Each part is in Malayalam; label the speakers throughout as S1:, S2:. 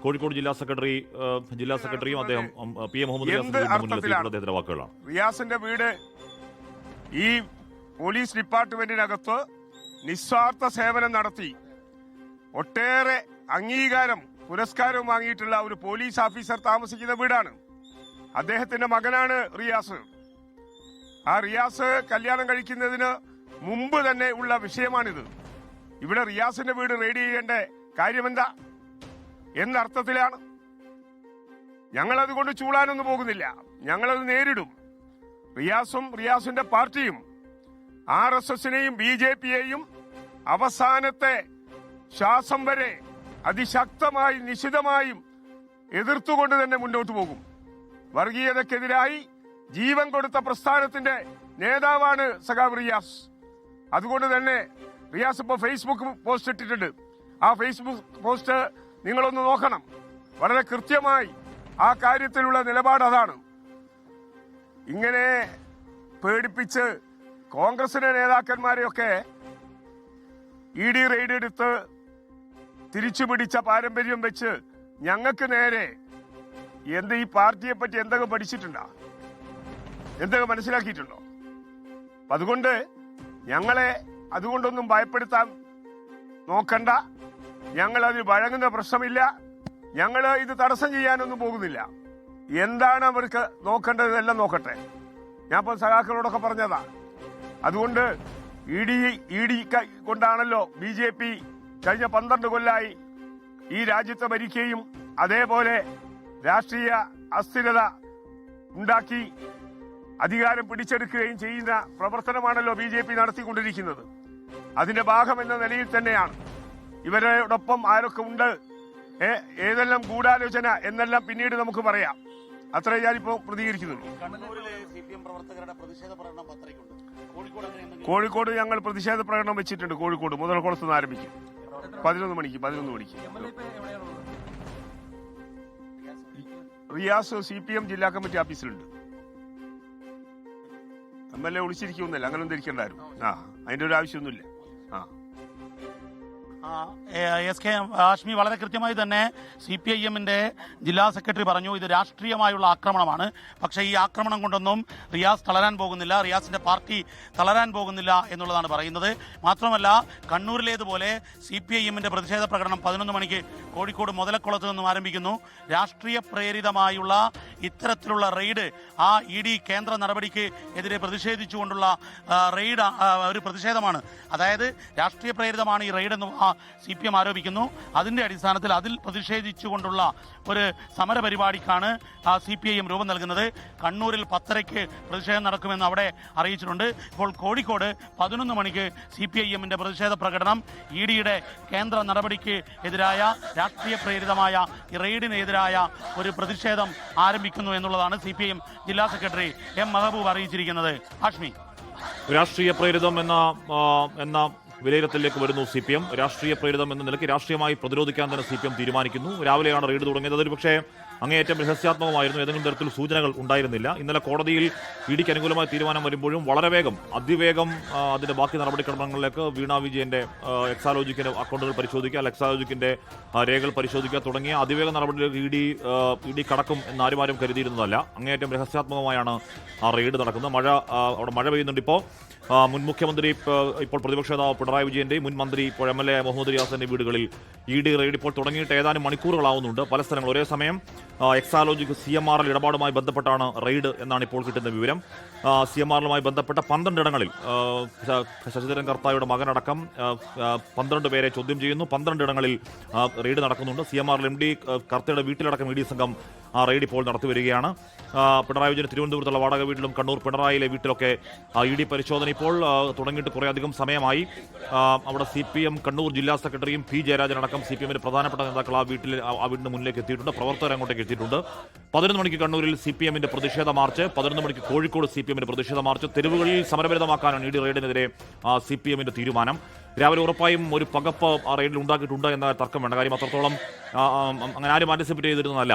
S1: കോഴിക്കോട് ജില്ലാ സെക്രട്ടറിയും അദ്ദേഹം PM മുഹമ്മദ് അദ്ദേഹത്തിന്റെ വാക്കുകളാണ്.
S2: റിയാസിന്റെ വീട് ഈ പോലീസ് ഡിപ്പാർട്ട്മെന്റിനകത്ത് നിസ്വാർത്ഥ സേവനം നടത്തി ഒട്ടേറെ അംഗീകാരം പുരസ്കാരവും വാങ്ങിയിട്ടുള്ള ഒരു പോലീസ് ഓഫീസർ താമസിക്കുന്ന വീടാണ്. അദ്ദേഹത്തിന്റെ മകനാണ് റിയാസ്. ആ റിയാസ് കല്യാണം കഴിക്കുന്നതിന് മുമ്പ് തന്നെ ഉള്ള വിഷയമാണിത്. ഇവിടെ റിയാസിന്റെ വീട് റെയ്ഡ് ചെയ്യേണ്ട കാര്യമെന്താ എന്നർത്ഥത്തിലാണ്. ഞങ്ങളതുകൊണ്ട് ചൂടാനൊന്നും പോകുന്നില്ല, ഞങ്ങളത് നേരിടും. റിയാസും റിയാസിന്റെ പാർട്ടിയും RSSനെയും BJPയെയും അവസാനത്തെ ശ്വാസം വരെ അതിശക്തമായി നിശിതമായും എതിർത്തുകൊണ്ട് തന്നെ മുന്നോട്ട് പോകും. വർഗീയതക്കെതിരായി ജീവൻ കൊടുത്ത പ്രസ്ഥാനത്തിന്റെ നേതാവാണ് സഖാവ് റിയാസ്. അതുകൊണ്ട് തന്നെ റിയാസ് ഇപ്പോൾ ഫേസ്ബുക്ക് പോസ്റ്റ് ഇട്ടിട്ടുണ്ട്. ആ ഫേസ്ബുക്ക് പോസ്റ്റ് നിങ്ങളൊന്ന് നോക്കണം. വളരെ കൃത്യമായി ആ കാര്യത്തിലുള്ള നിലപാട് അതാണ്. ഇങ്ങനെ പേടിപ്പിച്ച് കോൺഗ്രസിന്റെ നേതാക്കന്മാരെയൊക്കെ ED റെയ്ഡ് എടുത്ത് തിരിച്ചു പിടിച്ച പാരമ്പര്യം വെച്ച് ഞങ്ങൾക്ക് നേരെ ഈ പാർട്ടിയെ പറ്റി എന്തൊക്കെ പഠിച്ചിട്ടുണ്ടോ, എന്തൊക്കെ മനസ്സിലാക്കിയിട്ടുണ്ടോ? അതുകൊണ്ട് ഞങ്ങളെ അതുകൊണ്ടൊന്നും ഭയപ്പെടുത്താൻ നോക്കണ്ട. ഞങ്ങളത് വഴങ്ങുന്ന പ്രശ്നമില്ല. ഞങ്ങൾ ഇത് തടസ്സം ചെയ്യാനൊന്നും പോകുന്നില്ല. എന്താണ് അവർക്ക് നോക്കേണ്ടതെല്ലാം നോക്കട്ടെ. ഞാൻ ഇപ്പോൾ സഖാക്കളോടൊക്കെ പറഞ്ഞതാ. അതുകൊണ്ട് ED കൊണ്ടാണല്ലോ BJP കഴിഞ്ഞ 12 കൊല്ലായി ഈ രാജ്യത്തെ ഭരിക്കുകയും അതേപോലെ രാഷ്ട്രീയ അസ്ഥിരത ഉണ്ടാക്കി അധികാരം പിടിച്ചെടുക്കുകയും ചെയ്യുന്ന പ്രവർത്തനമാണല്ലോ BJP നടത്തിക്കൊണ്ടിരിക്കുന്നത്. അതിന്റെ ഭാഗം എന്ന നിലയിൽ തന്നെയാണ് ഇവരോടൊപ്പം ആരൊക്കെ ഉണ്ട്, ഏതെല്ലാം ഗൂഢാലോചന എന്നെല്ലാം പിന്നീട് നമുക്ക് പറയാം. അത്രേ ഞാനിപ്പോ പ്രതികരിക്കുന്നുള്ളൂ. കോഴിക്കോട് ഞങ്ങൾ പ്രതിഷേധ പ്രകടനം വെച്ചിട്ടുണ്ട്. കോഴിക്കോട് മുതലക്കുളത്ത് നിന്ന് ആരംഭിക്കും. 11 മണിക്ക്. റിയാസ് CPM ജില്ലാ കമ്മിറ്റി ഓഫീസിലുണ്ട്. MLA വിളിച്ചിരിക്കുന്നില്ല, അങ്ങനൊന്നും ഇരിക്കണ്ടായിരുന്നു. അതിന്റെ ഒരു ആവശ്യമൊന്നുമില്ല.
S3: SK ഹാഷ്മി വളരെ കൃത്യമായി തന്നെ CPIMന്റെ ജില്ലാ സെക്രട്ടറി പറഞ്ഞു, ഇത് രാഷ്ട്രീയമായുള്ള ആക്രമണമാണ്. പക്ഷേ ഈ ആക്രമണം കൊണ്ടൊന്നും റിയാസ് തളരാൻ പോകുന്നില്ല, റിയാസിന്റെ പാർട്ടി തളരാൻ പോകുന്നില്ല എന്നുള്ളതാണ് പറയുന്നത്. മാത്രമല്ല, കണ്ണൂരിലേതുപോലെ CPIMന്റെ പ്രതിഷേധ പ്രകടനം 11 മണിക്ക് കോഴിക്കോട് മുതലക്കുളത്ത് നിന്നും ആരംഭിക്കുന്നു. രാഷ്ട്രീയ പ്രേരിതമായുള്ള ഇത്തരത്തിലുള്ള റെയ്ഡ്, ആ ED കേന്ദ്ര നടപടിക്ക് എതിരെ പ്രതിഷേധിച്ചുകൊണ്ടുള്ള റെയ്ഡ് ഒരു പ്രതിഷേധമാണ്. അതായത് രാഷ്ട്രീയ പ്രേരിതമാണ് ഈ റെയ്ഡ് എന്ന് CPM ആരോപിക്കുന്നു. അതിന്റെ അടിസ്ഥാനത്തിൽ അതിൽ പ്രതിഷേധിച്ചുകൊണ്ടുള്ള ഒരു സമര പരിപാടിക്കാണ് CPIM രൂപം നൽകുന്നത്. കണ്ണൂരിൽ 10:30 പ്രതിഷേധം നടക്കുമെന്ന് അവിടെ അറിയിച്ചിട്ടുണ്ട്. ഇപ്പോൾ കോഴിക്കോട് 11 മണിക്ക് CPIMന്റെ പ്രതിഷേധ പ്രകടനം EDയുടെ കേന്ദ്ര നടപടിക്ക് എതിരായ രാഷ്ട്രീയ പ്രേരിതമായ ഈ റെയ്ഡിനെതിരായ ഒരു പ്രതിഷേധം ആരംഭിക്കുന്നു എന്നുള്ളതാണ് CPIM ജില്ലാ സെക്രട്ടറി M മെഹബൂബ് അറിയിച്ചിരിക്കുന്നത്. ഹാഷ്മി,
S1: രാഷ്ട്രീയ പ്രേരിതം എന്ന വിലയിരുത്തലിലേക്ക് വരുന്നു CPM. രാഷ്ട്രീയ പ്രേരിതം എന്ന നിലയ്ക്ക് രാഷ്ട്രീയമായി പ്രതിരോധിക്കാൻ തന്നെ CPM തീരുമാനിക്കുന്നു. രാവിലെയാണ് റെയ്ഡ് തുടങ്ങിയത്. അതൊരു പക്ഷേ അങ്ങേയറ്റം രഹസ്യാത്മകമായിരുന്നു. ഏതെങ്കിലും തരത്തിൽ സൂചനകൾ ഉണ്ടായിരുന്നില്ല. ഇന്നലെ കോടതിയിൽ EDക്ക് അനുകൂലമായ തീരുമാനം വരുമ്പോഴും വളരെ വേഗം, അതിവേഗം അതിന്റെ ബാക്കി നടപടിക്രമങ്ങളിലേക്ക് വീണ വിജയന്റെ എക്സാലോജിക്കിന്റെ അക്കൗണ്ടുകൾ പരിശോധിക്കുക, എക്സാലോജിക്കിന്റെ രേഖകൾ പരിശോധിക്കുക തുടങ്ങിയ അതിവേഗ നടപടിയിലേക്ക് ED കടക്കും എന്ന് ആരും കരുതിയിരുന്നതല്ല. അങ്ങേയറ്റം രഹസ്യാത്മകമായാണ് ആ റെയ്ഡ് നടക്കുന്നത്. അവിടെ മഴ പെയ്യുന്നുണ്ട്. മുൻ മുഖ്യമന്ത്രി, ഇപ്പോൾ പ്രതിപക്ഷ നേതാവ് പിണറായി വിജയന്റെയും മുൻ മന്ത്രി, ഇപ്പോൾ MLA മുഹമ്മദ് റിയാസിന്റെ വീടുകളിൽ ED റെയ്ഡ് ഇപ്പോൾ തുടങ്ങിയിട്ട് ഏതാനും മണിക്കൂറുകളാവുന്നുണ്ട്. പല സ്ഥലങ്ങൾ ഒരേ സമയം എക്സാലോജിക് CMRL ഇടപാടുമായി ബന്ധപ്പെട്ടാണ് റെയ്ഡ് എന്നാണ് ഇപ്പോൾ കിട്ടുന്ന വിവരം. CMRലുമായി ബന്ധപ്പെട്ട 12 ഇടങ്ങളിൽ ശശിധരൻ കർത്തായുടെ മകനടക്കം 12 പേരെ ചോദ്യം ചെയ്യുന്നു. 12 ഇടങ്ങളിൽ റെയ്ഡ് നടക്കുന്നുണ്ട്. CMRL MD കർത്തയുടെ വീട്ടിലടക്കം ED സംഘം റെയ്ഡ് ഇപ്പോൾ നടത്തിവരികയാണ്. പിണറായി വിജയൻ തിരുവനന്തപുരത്തുള്ള വാടക വീട്ടിലും കണ്ണൂർ പിണറായിയിലെ വീട്ടിലൊക്കെ ED പരിശോധന ഇപ്പോൾ തുടങ്ങിയിട്ട് കുറേയധികം സമയമായി. അവിടെ CPM കണ്ണൂർ ജില്ലാ സെക്രട്ടറിയും P ജയരാജൻ അടക്കം CPMന്റെ പ്രധാനപ്പെട്ട നേതാക്കൾ ആ വീടിന് മുന്നിലേക്ക് എത്തിയിട്ടുണ്ട്. പ്രവർത്തകർ അങ്ങോട്ടേക്ക് എത്തിയിട്ടുണ്ട്. 11 മണിക്ക് കണ്ണൂരിൽ CPMന്റെ പ്രതിഷേധ മാർച്ച്, 11 മണിക്ക് കോഴിക്കോട് CPMന്റെ പ്രതിഷേധ മാർച്ച്. തെരുവുകളിൽ സമരഭരിതമാക്കാനാണ് ED റെയ്ഡിനെതിരെ CPMന്റെ തീരുമാനം. രാവിലെ ഉറപ്പായും ഒരു പകപ്പ് ആ റെയ്ഡിൽ ഉണ്ടാക്കിയിട്ടുണ്ട് എന്ന തർക്കം വേണ്ട. കാര്യം അത്രത്തോളം അങ്ങനെ ആരും ആന്റിസിപ്പേറ്റ് ചെയ്തിരുന്നതല്ല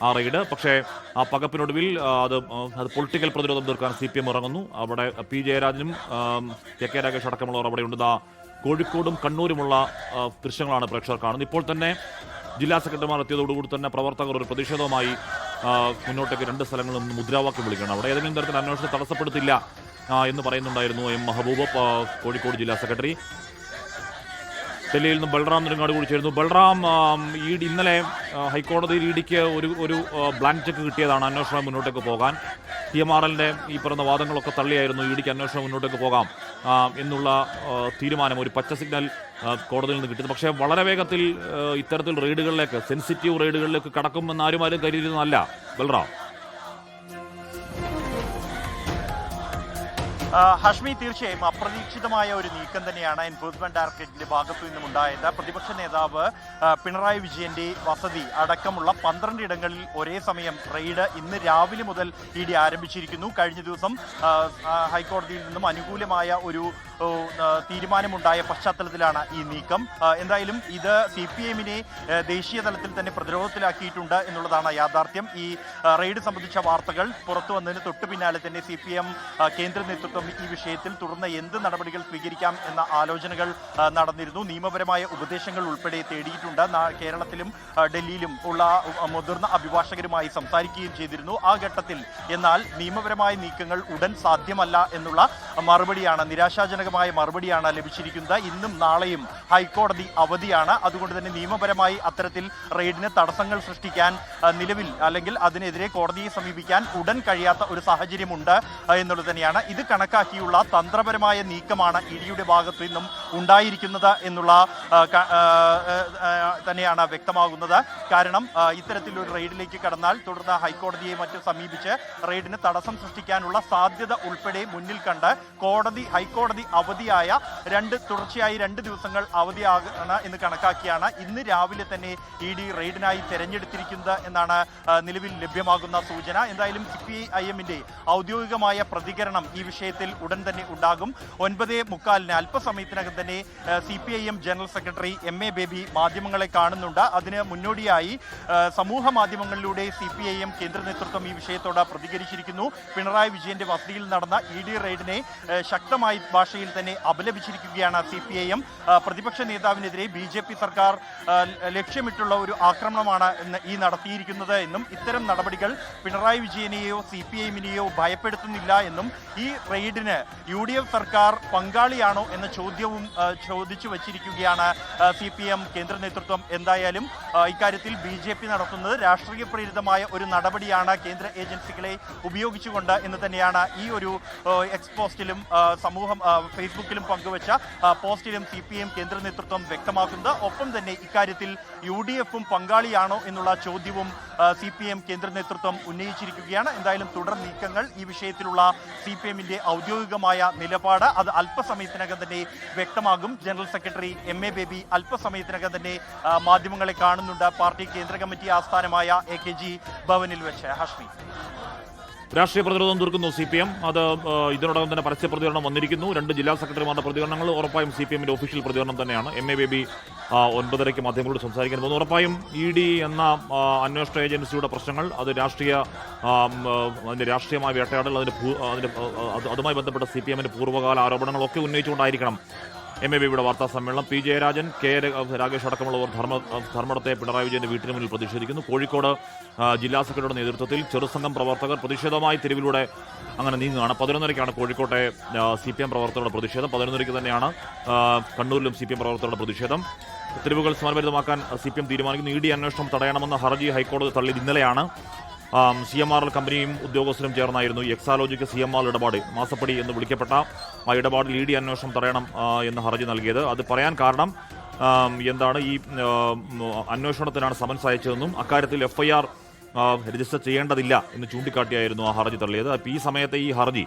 S1: ആ റെയ്ഡ്. പക്ഷേ ആ പകപ്പിനൊടുവിൽ അത് പൊളിറ്റിക്കൽ പ്രതിരോധം തീർക്കാൻ CPM ഇറങ്ങുന്നു. അവിടെ P ജയരാജനും KK രാഗേഷ് അടക്കമുള്ളവർ അവിടെയുണ്ട്. കോഴിക്കോടും കണ്ണൂരുമുള്ള ദൃശ്യങ്ങളാണ് പ്രേക്ഷകർ കാണുന്നത്. ഇപ്പോൾ തന്നെ ജില്ലാ സെക്രട്ടറിമാർ എത്തിയതോടുകൂടി തന്നെ പ്രവർത്തകർ ഒരു പ്രതിഷേധവുമായി മുന്നോട്ടേക്ക് 2 സ്ഥലങ്ങളിൽ നിന്ന് മുദ്രാവാക്യം വിളിക്കണം. അവിടെ ഏതെങ്കിലും തരത്തിൽ അന്വേഷണം തടസ്സപ്പെടുത്തില്ല എന്ന് പറയുന്നുണ്ടായിരുന്നു എം മെഹബൂബ്, കോഴിക്കോട് ജില്ലാ സെക്രട്ടറി. ഡൽഹിയിൽ നിന്ന് ബൽറാം നെടുങ്ങാട് കൂടി ചേരുന്നു. ബൽറാം, ഇന്നലെ ഹൈക്കോടതിയിൽ ഇഡിക്ക് ഒരു ബ്ലാങ്ക് ചെക്ക് കിട്ടിയതാണ് അന്വേഷണം മുന്നോട്ടേക്ക് പോകാൻ. TMRL-ന്റെ ഈ പറഞ്ഞ വാദങ്ങളൊക്കെ തള്ളിയായിരുന്നു ഇഡിക്ക് അന്വേഷണം മുന്നോട്ടേക്ക് പോകാം എന്നുള്ള തീരുമാനം, ഒരു പച്ച സിഗ്നൽ കോടതിയിൽ നിന്ന് കിട്ടിയത്. പക്ഷേ വളരെ വേഗത്തിൽ ഇത്തരത്തിൽ റെയ്ഡുകളിലേക്ക്, സെൻസിറ്റീവ് റെയ്ഡുകളിലേക്ക് കടക്കുമെന്ന് ആരും കരുതിയിരുന്നല്ല ബൽറാം.
S4: ഹഷ്മി, തീർച്ചയായും അപ്രതീക്ഷിതമായ ഒരു നീക്കം തന്നെയാണ് എൻഫോഴ്സ്മെന്റ് ഡയറക്ടറേറ്റിന്റെ ഭാഗത്തു നിന്നും ഉണ്ടായത്. പ്രതിപക്ഷ നേതാവ് പിണറായി വിജയന്റെ വസതി അടക്കമുള്ള 12 ഇടങ്ങളിൽ ഒരേ സമയം റെയ്ഡ് ഇന്ന് രാവിലെ മുതൽ ഇഡി ആരംഭിച്ചിരിക്കുന്നു. കഴിഞ്ഞ ദിവസം ഹൈക്കോടതിയിൽ നിന്നും അനുകൂലമായ ഒരു തീരുമാനമുണ്ടായ പശ്ചാത്തലത്തിലാണ് ഈ നീക്കം. എന്തായാലും ഇത് CPM-നെ ദേശീയ തലത്തിൽ തന്നെ പ്രതിരോധത്തിലാക്കിയിട്ടുണ്ട് എന്നുള്ളതാണ് യാഥാർത്ഥ്യം. ഈ റെയ്ഡ് സംബന്ധിച്ച വാർത്തകൾ പുറത്തു വന്നതിന് തൊട്ടു പിന്നാലെ തന്നെ CPM കേന്ദ്ര നേതൃത്വം ഈ വിഷയത്തിൽ തുടർന്ന് എന്ത് നടപടികൾ സ്വീകരിക്കാം എന്ന ആലോചനകൾ നടന്നിരുന്നു. നിയമപരമായ ഉപദേശങ്ങൾ ഉൾപ്പെടെ തേടിയിട്ടുണ്ട്. കേരളത്തിലും ഡൽഹിയിലും ഉള്ള മുതിർന്ന അഭിഭാഷകരുമായി സംസാരിക്കുകയും ചെയ്തിരുന്നു ആ ഘട്ടത്തിൽ. എന്നാൽ നിയമപരമായ നീക്കങ്ങൾ ഉടൻ സാധ്യമല്ല എന്നുള്ള മറുപടിയാണ്, നിരാശാജനകമായ മറുപടിയാണ് ലഭിച്ചിരിക്കുന്നത്. ഇന്നും നാളെയും ഹൈക്കോടതി അവധിയാണ്. അതുകൊണ്ട് തന്നെ നിയമപരമായി അത്തരത്തിൽ റെയ്ഡിന് തടസ്സങ്ങൾ സൃഷ്ടിക്കാൻ നിലവിൽ അല്ലെങ്കിൽ അതിനെതിരെ കോടതിയെ സമീപിക്കാൻ ഉടൻ കഴിയാത്ത ഒരു സാഹചര്യമുണ്ട് എന്നുള്ളത് തന്നെയാണ്. ഇത് കണക്കാക്കിയുള്ള തന്ത്രപരമായ നീക്കമാണ് ഇഡിയുടെ ഭാഗത്തു നിന്നും ഉണ്ടായിരിക്കുന്നത് എന്നുള്ള തന്നെയാണ് വ്യക്തമാകുന്നത്. കാരണം ഇത്തരത്തിലൊരു റെയ്ഡിലേക്ക് കടന്നാൽ തുടർന്ന് ഹൈക്കോടതിയെ മറ്റും സമീപിച്ച് റെയ്ഡിന് തടസ്സം സൃഷ്ടിക്കാനുള്ള സാധ്യത ഉൾപ്പെടെ മുന്നിൽ കണ്ട് ഹൈക്കോടതി അവധിയായ തുടർച്ചയായി 2 ദിവസങ്ങൾ അവധിയാകണം എന്ന് കണക്കാക്കിയാണ് ഇന്ന് രാവിലെ തന്നെ ഇഡി റെയ്ഡിനായി തെരഞ്ഞെടുത്തിരിക്കുന്നത് എന്നാണ് നിലവിൽ ലഭ്യമാകുന്ന സൂചന. എന്തായാലും CPIM-ന്റെ ഔദ്യോഗികമായ പ്രതികരണം ഈ വിഷയത്തിൽ ഉടൻ തന്നെ ഉണ്ടാകും. 9:45 അല്പസമയത്തിനകം തന്നെ CPIM general secretary MA baby മാധ്യമങ്ങളെ കാണുന്നുണ്ട്. അതിന് മുന്നോടിയായി സമൂഹ മാധ്യമങ്ങളിലൂടെ CPIM കേന്ദ്ര നേതൃത്വം ഈ വിഷയത്തോട് പ്രതികരിച്ചിരിക്കുന്നു. പിണറായി വിജയന്റെ വസതിയിൽ നടന്ന ഇഡി റെയ്ഡിനെ ശക്തമായ ഭാഷയിൽ തന്നെ അപലപിച്ചിരിക്കുകയാണ് CPIM. പ്രതിപക്ഷ നേതാവിനെതിരെ BJP സർക്കാർ ലക്ഷ്യമിട്ടുള്ള ഒരു ആക്രമണമാണ് ഈ നടത്തിയിരിക്കുന്നത് എന്നും ഇത്തരം നടപടികൾ പിണറായി വിജയനെയോ CPIM-നെയോ ഭയപ്പെടുത്തുന്നില്ല എന്നും ഈ റെയ്ഡിന് UDF സർക്കാർ പങ്കാളിയാണോ എന്ന ചോദ്യവും ചോദിച്ചു വച്ചിരിക്കുകയാണ് CPM കേന്ദ്ര നേതൃത്വം. എന്തായാലും ഇക്കാര്യത്തിൽ BJP നടത്തുന്നത് രാഷ്ട്രീയ പ്രേരിതമായ ഒരു നടപടിയാണ് കേന്ദ്ര ഏജൻസികളെ ഉപയോഗിച്ചുകൊണ്ട് എന്ന് തന്നെയാണ് ഈ ഒരു എക്സ് പോസ്റ്റിലും ഫേസ്ബുക്കിലും പങ്കുവച്ച പോസ്റ്റിലും CPM കേന്ദ്ര നേതൃത്വം വ്യക്തമാക്കുന്നത്. ഒപ്പം തന്നെ ഇക്കാര്യത്തിൽ UDF-ഉം പങ്കാളിയാണോ എന്നുള്ള ചോദ്യവും CPM കേന്ദ്ര നേതൃത്വം ഉന്നയിച്ചിരിക്കുകയാണ്. എന്തായാലും തുടർ നീക്കങ്ങൾ ഈ വിഷയത്തിലുള്ള CPM-ന്റെ ഔദ്യോഗികമായ നിലപാട് അത് അല്പസമയത്തിനകം തന്നെ വ്യക്തമാകും. ജനറൽ സെക്രട്ടറി MA ബേബി അല്പസമയത്തിനകം തന്നെ മാധ്യമങ്ങളെ കാണുന്നുണ്ട് പാർട്ടി കേന്ദ്ര കമ്മിറ്റി ആസ്ഥാനമായ AKG ഭവനിൽ വെച്ച്. ഹഷ്മി,
S1: രാഷ്ട്രീയ പ്രതിരോധം തീർക്കുന്നു CPM. അത് ഇതിനോടകം തന്നെ പരസ്യ പ്രതികരണം വന്നിരിക്കുന്നു. 2 ജില്ലാ സെക്രട്ടറിമാരുടെ പ്രതികരണങ്ങൾ ഉറപ്പായും CPM-ന്റെ ഒഫീഷ്യൽ പ്രതികരണം തന്നെയാണ്. MA ബേബി 9:30 മാധ്യമങ്ങളോട് സംസാരിക്കാൻ പോകുന്നു. ഉറപ്പായും ED എന്ന അന്വേഷണ ഏജൻസിയുടെ പ്രശ്നങ്ങൾ, അത് അതിന്റെ രാഷ്ട്രീയമായ വേട്ടയാടൽ, അതുമായി ബന്ധപ്പെട്ട CPM-ന്റെ പൂർവ്വകാല ആരോപണങ്ങളൊക്കെ ഉന്നയിച്ചുകൊണ്ടായിരിക്കണം MA ബേബിയുടെ വാർത്താ സമ്മേളനം. P. ജയരാജൻ, K. രാഗേഷ് അടക്കമുള്ളവർ ധർമ്മടത്തെ പിണറായി വിജയന്റെ വീട്ടിന് മുന്നിൽ പ്രതിഷേധിക്കുന്നു. കോഴിക്കോട് ജില്ലാ സെക്രട്ടറിയുടെ നേതൃത്വത്തിൽ ചെറുസംഘം പ്രവർത്തകർ പ്രതിഷേധമായി തെരുവിലൂടെ അങ്ങനെ നീങ്ങുകയാണ്. 11:30 കോഴിക്കോട്ടെ CPM പ്രവർത്തകരുടെ പ്രതിഷേധം. 11:30 തന്നെയാണ് കണ്ണൂരിലും CPM പ്രവർത്തകരുടെ പ്രതിഷേധം. തെരുവുകൾ സമരഭരിതമാക്കാൻ CPM തീരുമാനിക്കുന്നു. ED അന്വേഷണം തടയണമെന്ന ഹർജി ഹൈക്കോടതി തള്ളിയത് ഇന്നലെയാണ്. CMRL കമ്പനിയും ഉദ്യോഗസ്ഥരും ചേർന്നായിരുന്നു എക്സാലോജിക്ക് CMRL ഇടപാട്, മാസപ്പടി എന്ന് വിളിക്കപ്പെട്ട ആ ഇടപാടിൽ ED അന്വേഷണം തടയണം എന്ന ഹർജി നൽകിയത്. അത് പറയാൻ കാരണം എന്താണ്, ഈ അന്വേഷണത്തിനാണ് സമൻസ് അയച്ചതെന്നും അക്കാര്യത്തിൽ FIR രജിസ്റ്റർ ചെയ്യേണ്ടതില്ല എന്ന് ചൂണ്ടിക്കാട്ടിയായിരുന്നു ആ ഹർജി തള്ളിയത്. ഈ സമയത്തെ ഈ ഹർജി,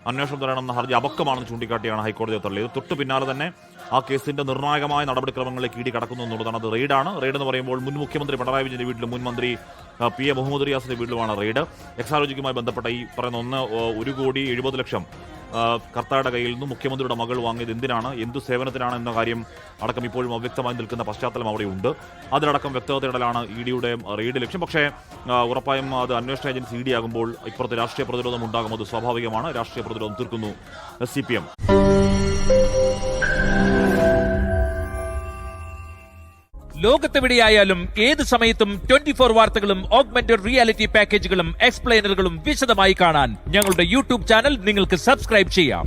S1: അന്വേഷണം തടയണമെന്ന ഹർജി അബക്കമാണെന്ന് ചൂണ്ടിക്കാട്ടിയാണ് ഹൈക്കോടതി തള്ളിയത്. തൊട്ടു പിന്നാലെ തന്നെ ആ കേസിന്റെ നിർണായകമായ നടപടിക്രമങ്ങളിലേക്ക് ED കടക്കുന്നു എന്നുള്ളതാണ്. അത് റെയ്ഡാണ്. റെയ്ഡ് എന്ന് പറയുമ്പോൾ മുൻ മുഖ്യമന്ത്രി പിണറായി വിജയന്റെ വീട്ടിലും മുൻ മന്ത്രി PA മുഹമ്മദ് റിയാസിന്റെ വീട്ടിലുമാണ് റെയ്ഡ്. എക്സാലോജിക്കുമായി ബന്ധപ്പെട്ട ഈ പറയുന്ന 1,70,00,000 കർത്തായുടെ കയ്യിൽ നിന്നും മുഖ്യമന്ത്രിയുടെ മകൾ വാങ്ങിയത് എന്തിനാണ്, എന്തു സേവനത്തിനാണ് എന്ന കാര്യം അടക്കം ഇപ്പോഴും അവ്യക്തമായി നിൽക്കുന്ന പശ്ചാത്തലം അവിടെയുണ്ട്. അതിലടക്കം വ്യക്തത തേടലാണ് ED-യുടെ റെയ്ഡ് ലക്ഷ്യം. പക്ഷേ ഉറപ്പായും അത് അന്വേഷണ ഏജൻസി ED ആകുമ്പോൾ ഇപ്പുറത്ത് രാഷ്ട്രീയ പ്രതിരോധം ഉണ്ടാകും. അത് സ്വാഭാവികമാണ്. രാഷ്ട്രീയ പ്രതിരോധം തീർക്കുന്നു CPM.
S5: ലോകത്തെവിടെയായാലും ഏത് സമയത്തും 24 വാർത്തകളും ഓഗ്മെന്റഡ് റിയാലിറ്റി പാക്കേജുകളും എക്സ്പ്ലെയിനറുകളും വിശദമായി കാണാൻ ഞങ്ങളുടെ യൂട്യൂബ് ചാനൽ നിങ്ങൾക്ക് സബ്സ്ക്രൈബ് ചെയ്യാം.